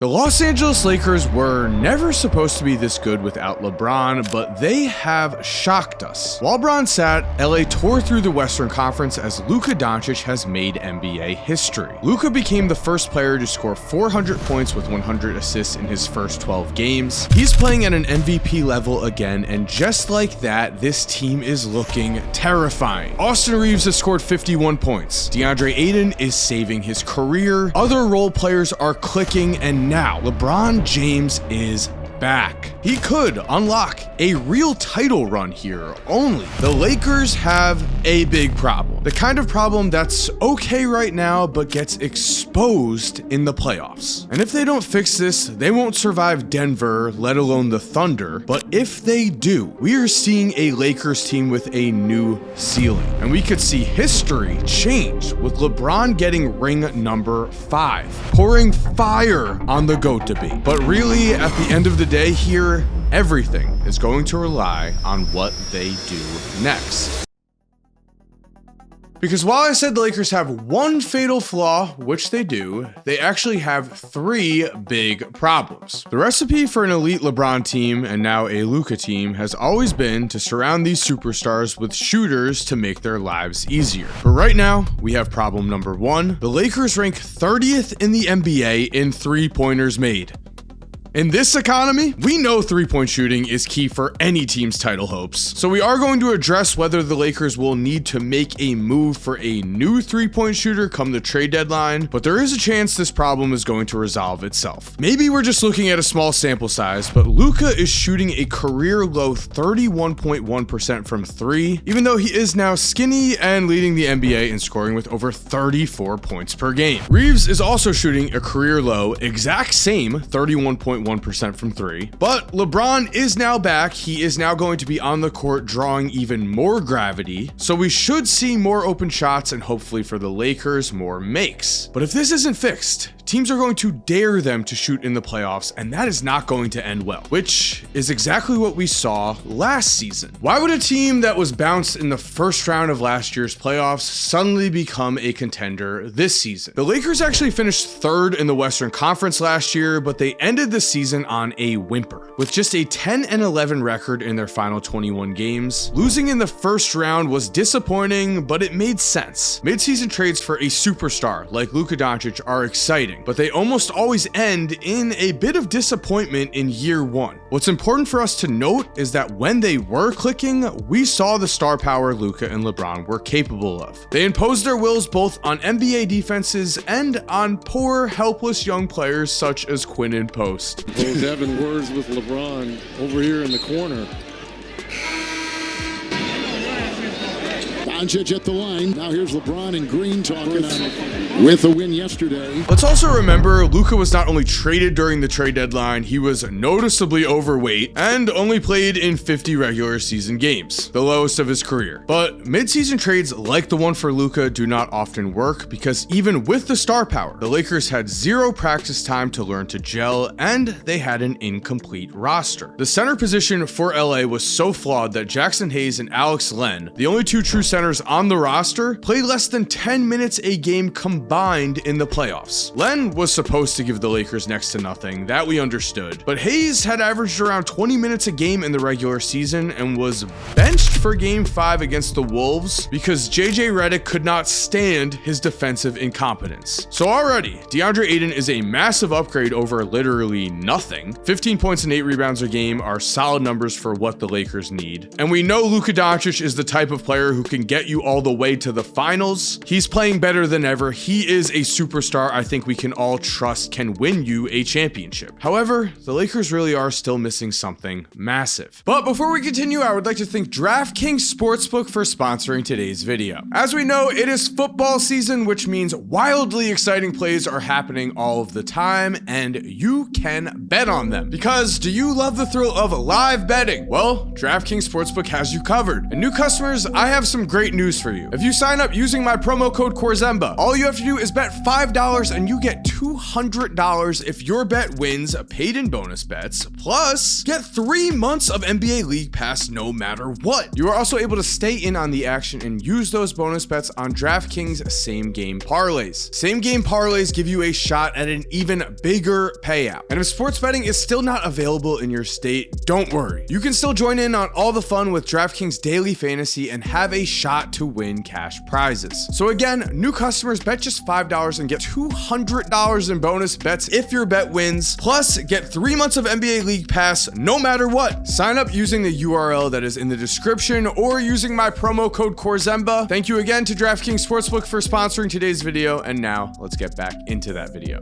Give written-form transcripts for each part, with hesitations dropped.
The Los Angeles Lakers were never supposed to be this good without LeBron, but they have shocked us. While LeBron sat, LA tore through the Western Conference as Luka Doncic has made NBA history. Luka became the first player to score 400 points with 100 assists in his first 12 games. He's playing at an MVP level again, and just like that, this team is looking terrifying. Austin Reaves has scored 51 points. DeAndre Ayton is saving his career. Other role players are clicking, and now, LeBron James is back. He could unlock a real title run here, only the Lakers have a big problem. The kind of problem that's okay right now, but gets exposed in the playoffs. And if they don't fix this, they won't survive Denver, let alone the Thunder. But if they do, we are seeing a Lakers team with a new ceiling. And we could see history change with LeBron getting ring number 5, pouring fire on the GOAT debate. But really, at the end of the day here, everything is going to rely on what they do next. Because while I said the Lakers have one fatal flaw, which they do, they actually have 3 big problems. The recipe for an elite LeBron team and now a Luka team has always been to surround these superstars with shooters to make their lives easier. But right now, we have problem number 1. The Lakers rank 30th in the NBA in 3-pointers made. In this economy, we know 3-point shooting is key for any team's title hopes. So we are going to address whether the Lakers will need to make a move for a new 3-point shooter come the trade deadline, but there is a chance this problem is going to resolve itself. Maybe we're just looking at a small sample size, but Luka is shooting a career low 31.1% from 3, even though he is now skinny and leading the NBA in scoring with over 34 points per game. Reaves is also shooting a career low, exact same 31.1% from 3, but LeBron is now back. He is now going to be on the court drawing even more gravity, so we should see more open shots and hopefully for the Lakers more makes. But if this isn't fixed, teams are going to dare them to shoot in the playoffs, and that is not going to end well, which is exactly what we saw last season. Why would a team that was bounced in the first round of last year's playoffs suddenly become a contender this season? The Lakers actually finished 3rd in the Western Conference last year, but they ended the season on a whimper. With just a 10-11 record in their final 21 games, losing in the first round was disappointing, but it made sense. Midseason trades for a superstar like Luka Doncic are exciting, but they almost always end in a bit of disappointment in year 1. What's important for us to note is that when they were clicking, we saw the star power Luka and LeBron were capable of. They imposed their wills both on NBA defenses and on poor, helpless young players such as Quinn and Post. Those having words with LeBron over here in the corner. Doncic at the line. Now here's LeBron and Green talking with a win yesterday. Let's also remember, Luka was not only traded during the trade deadline, he was noticeably overweight and only played in 50 regular season games, the lowest of his career. But midseason trades like the one for Luka do not often work because even with the star power, the Lakers had 0 practice time to learn to gel and they had an incomplete roster. The center position for LA was so flawed that Jackson Hayes and Alex Len, the only 2 true centers on the roster, played less than 10 minutes a game combined in the playoffs. Len was supposed to give the Lakers next to nothing, that we understood, but Hayes had averaged around 20 minutes a game in the regular season and was benched for game 5 against the Wolves because JJ Redick could not stand his defensive incompetence. So already, DeAndre Ayton is a massive upgrade over literally nothing. 15 points and 8 rebounds a game are solid numbers for what the Lakers need. And we know Luka Doncic is the type of player who can get you all the way to the finals. He's playing better than ever. He is a superstar I think we can all trust can win you a championship. However, the Lakers really are still missing something massive. But before we continue, I would like to thank DraftKings Sportsbook for sponsoring today's video. As we know, it is football season, which means wildly exciting plays are happening all of the time, and you can bet on them. Because do you love the thrill of live betting? Well, DraftKings Sportsbook has you covered. And new customers, I have some great great news for you. If you sign up using my promo code Korzemba, all you have to do is bet $5 and you get $200 if your bet wins paid in bonus bets, plus get 3 months of NBA League Pass no matter what. You are also able to stay in on the action and use those bonus bets on DraftKings same game parlays. Same game parlays give you a shot at an even bigger payout. And if sports betting is still not available in your state, don't worry. You can still join in on all the fun with DraftKings Daily Fantasy and have a shot to win cash prizes. So again, new customers bet just $5 and get $200 in bonus bets if your bet wins, plus get 3 months of NBA League Pass no matter what. Sign up using the URL that is in the description or using my promo code Korzemba. Thank you again to DraftKings Sportsbook for sponsoring today's video, and now let's get back into that video.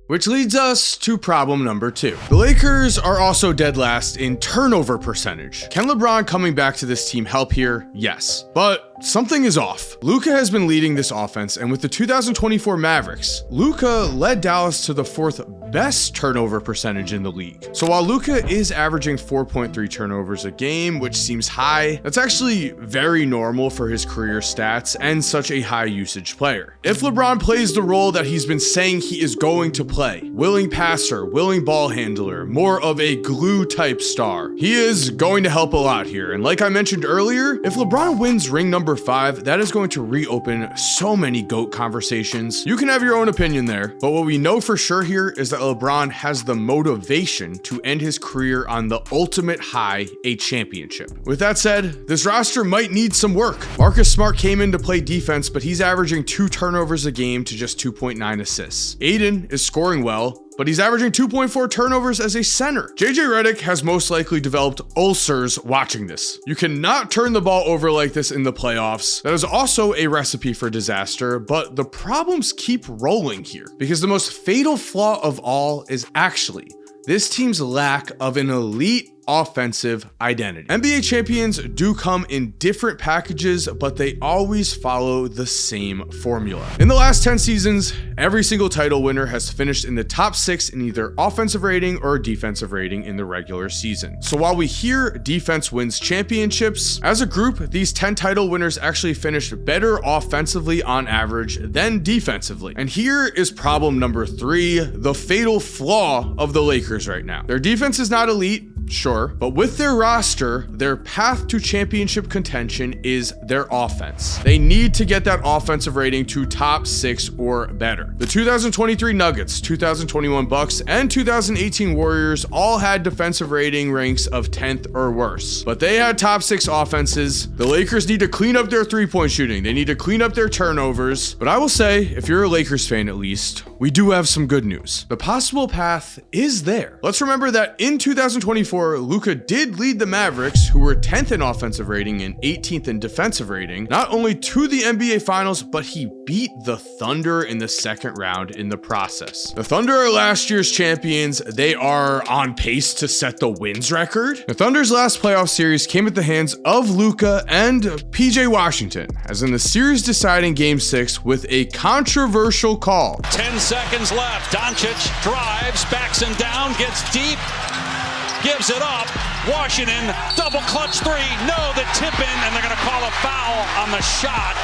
Which leads us to problem number 2. The Lakers are also dead last in turnover percentage. Can LeBron coming back to this team help here? Yes, but something is off. Luka has been leading this offense, and with the 2024 Mavericks, Luka led Dallas to the 4th best turnover percentage in the league. So while Luka is averaging 4.3 turnovers a game, which seems high, that's actually very normal for his career stats and such a high usage player. If LeBron plays the role that he's been saying he is going to play, willing passer, willing ball handler, more of a glue type star, he is going to help a lot here. And like I mentioned earlier, if LeBron wins ring number 5, that is going to reopen so many GOAT conversations. You can have your own opinion there, but what we know for sure here is that LeBron has the motivation to end his career on the ultimate high, a championship. With that said, this roster might need some work. Marcus Smart came in to play defense, but he's averaging 2 turnovers a game to just 2.9 assists. Ayton is scoring well, but he's averaging 2.4 turnovers as a center. JJ Redick has most likely developed ulcers watching this. You cannot turn the ball over like this in the playoffs. That is also a recipe for disaster, but the problems keep rolling here because the most fatal flaw of all is actually this team's lack of an elite offensive identity. NBA champions do come in different packages, but they always follow the same formula. In the last 10 seasons, every single title winner has finished in the top 6 in either offensive rating or defensive rating in the regular season. So while we hear defense wins championships, as a group, these 10 title winners actually finished better offensively on average than defensively. And here is problem number 3, the fatal flaw of the Lakers right now. Their defense is not elite, sure, but with their roster, their path to championship contention is their offense. They need to get that offensive rating to top 6 or better. The 2023 Nuggets, 2021 Bucks, and 2018 Warriors all had defensive rating ranks of 10th or worse, but they had top 6 offenses. The Lakers need to clean up their 3-point shooting. They need to clean up their turnovers. But I will say, if you're a Lakers fan at least, we do have some good news. The possible path is there. Let's remember that in 2024, Luka did lead the Mavericks, who were 10th in offensive rating and 18th in defensive rating, not only to the NBA Finals, but he beat the Thunder in the 2nd round in the process. The Thunder are last year's champions. They are on pace to set the wins record. The Thunder's last playoff series came at the hands of Luka and PJ Washington, as in the series deciding Game 6 with a controversial call. 10 seconds left. Doncic drives, backs him down, gets deep, gives it up. Washington, double clutch 3. No, the tip in, and they're going to call a foul on the shot.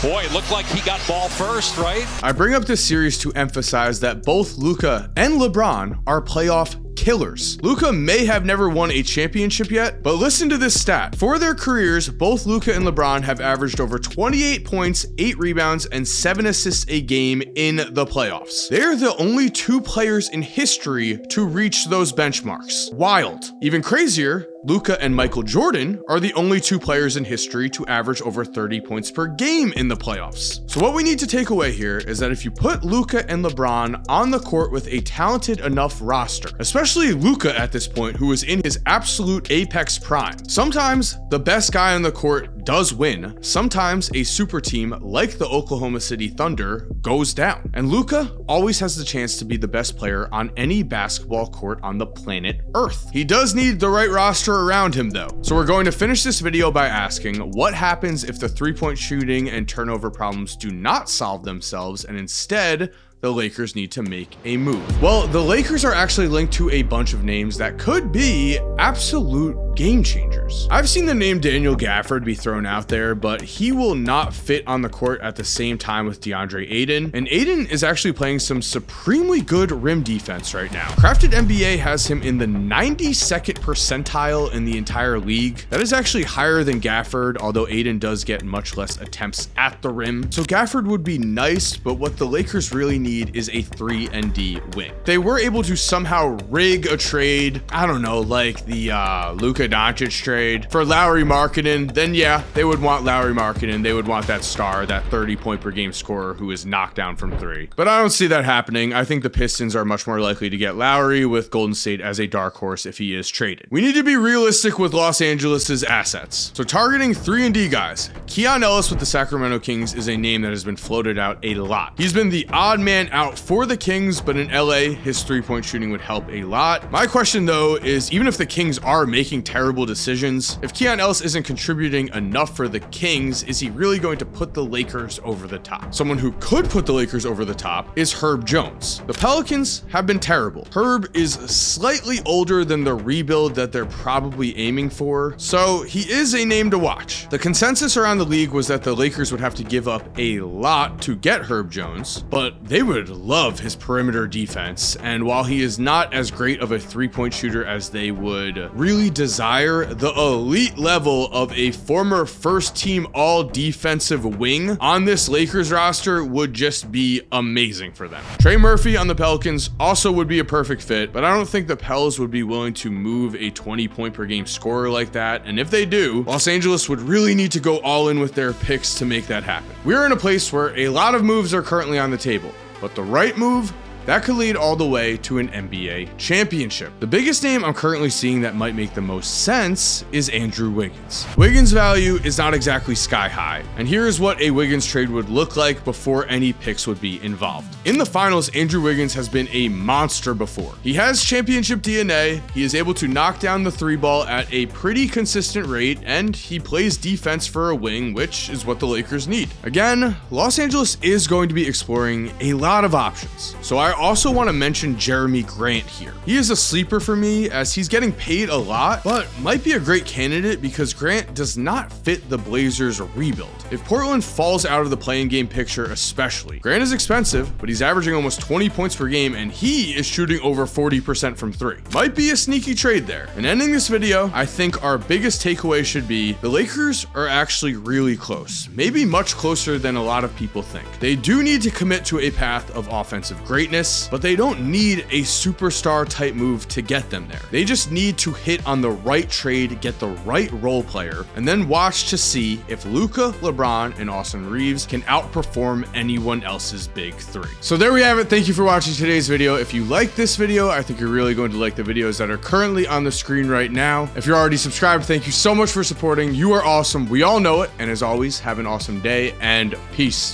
Boy, it looked like he got ball first, right? I bring up this series to emphasize that both Luka and LeBron are playoff killers. Luka may have never won a championship yet, but listen to this stat. For their careers, both Luka and LeBron have averaged over 28 points, 8 rebounds, and 7 assists a game in the playoffs. They're the only 2 players in history to reach those benchmarks. Wild. Even crazier, Luka and Michael Jordan are the only 2 players in history to average over 30 points per game in the playoffs. So what we need to take away here is that if you put Luka and LeBron on the court with a talented enough roster, especially Luka at this point, who is in his absolute apex prime, sometimes the best guy on the court does win, sometimes a super team like the Oklahoma City Thunder goes down. And Luka always has the chance to be the best player on any basketball court on the planet Earth. He does need the right roster around him though. So we're going to finish this video by asking what happens if the three-point shooting and turnover problems do not solve themselves and instead the Lakers need to make a move. Well, the Lakers are actually linked to a bunch of names that could be absolute game changers. I've seen the name Daniel Gafford be thrown out there, but he will not fit on the court at the same time with DeAndre Ayton, and Ayton is actually playing some supremely good rim defense right now. Crafted NBA has him in the 92nd percentile in the entire league. That is actually higher than Gafford, although Ayton does get much less attempts at the rim. So Gafford would be nice, but what the Lakers really need is a 3-and-D wing. They were able to somehow rig a trade, I don't know, like the Luka Doncic trade for Lauri Markkanen, then yeah, they would want Lauri Markkanen. They would want that star, that 30-point per game scorer who is knocked down from three. But I don't see that happening. I think the Pistons are much more likely to get Lauri, with Golden State as a dark horse if he is traded. We need to be realistic with Los Angeles's assets. So targeting 3-and-D guys, Keon Ellis with the Sacramento Kings is a name that has been floated out a lot. He's been the odd man out for the Kings, but in LA, his three-point shooting would help a lot. My question though is, even if the Kings are making terrible decisions, if Keon Ellis isn't contributing enough for the Kings, is he really going to put the Lakers over the top? Someone who could put the Lakers over the top is Herb Jones. The Pelicans have been terrible. Herb is slightly older than the rebuild that they're probably aiming for, so he is a name to watch. The consensus around the league was that the Lakers would have to give up a lot to get Herb Jones, but they would love his perimeter defense, and while he is not as great of a three-point shooter as they would really desire, the elite level of a former first-team all-defensive wing on this Lakers roster would just be amazing for them. Trey Murphy on the Pelicans also would be a perfect fit, but I don't think the Pels would be willing to move a 20-point per game scorer like that, and if they do, Los Angeles would really need to go all in with their picks to make that happen. We're in a place where a lot of moves are currently on the table, but the right move, that could lead all the way to an NBA championship. The biggest name I'm currently seeing that might make the most sense is Andrew Wiggins. Wiggins' value is not exactly sky high, and here is what a Wiggins trade would look like before any picks would be involved. In the finals, Andrew Wiggins has been a monster before. He has championship DNA, he is able to knock down the three ball at a pretty consistent rate, and he plays defense for a wing, which is what the Lakers need. Again, Los Angeles is going to be exploring a lot of options, so I also want to mention Jeremy Grant here. He is a sleeper for me as he's getting paid a lot, but might be a great candidate because Grant does not fit the Blazers' rebuild. If Portland falls out of the play-in game picture especially, Grant is expensive, but he's averaging almost 20 points per game and he is shooting over 40% from three. Might be a sneaky trade there. And ending this video, I think our biggest takeaway should be the Lakers are actually really close, maybe much closer than a lot of people think. They do need to commit to a path of offensive greatness, but they don't need a superstar type move to get them there. They just need to hit on the right trade, get the right role player, and then watch to see if Luka, LeBron, and Austin Reaves can outperform anyone else's big three. So there we have it. Thank you for watching today's video. If you like this video, I think you're really going to like the videos that are currently on the screen right now. If you're already subscribed, thank you so much for supporting. You are awesome. We all know it. And as always, have an awesome day and peace.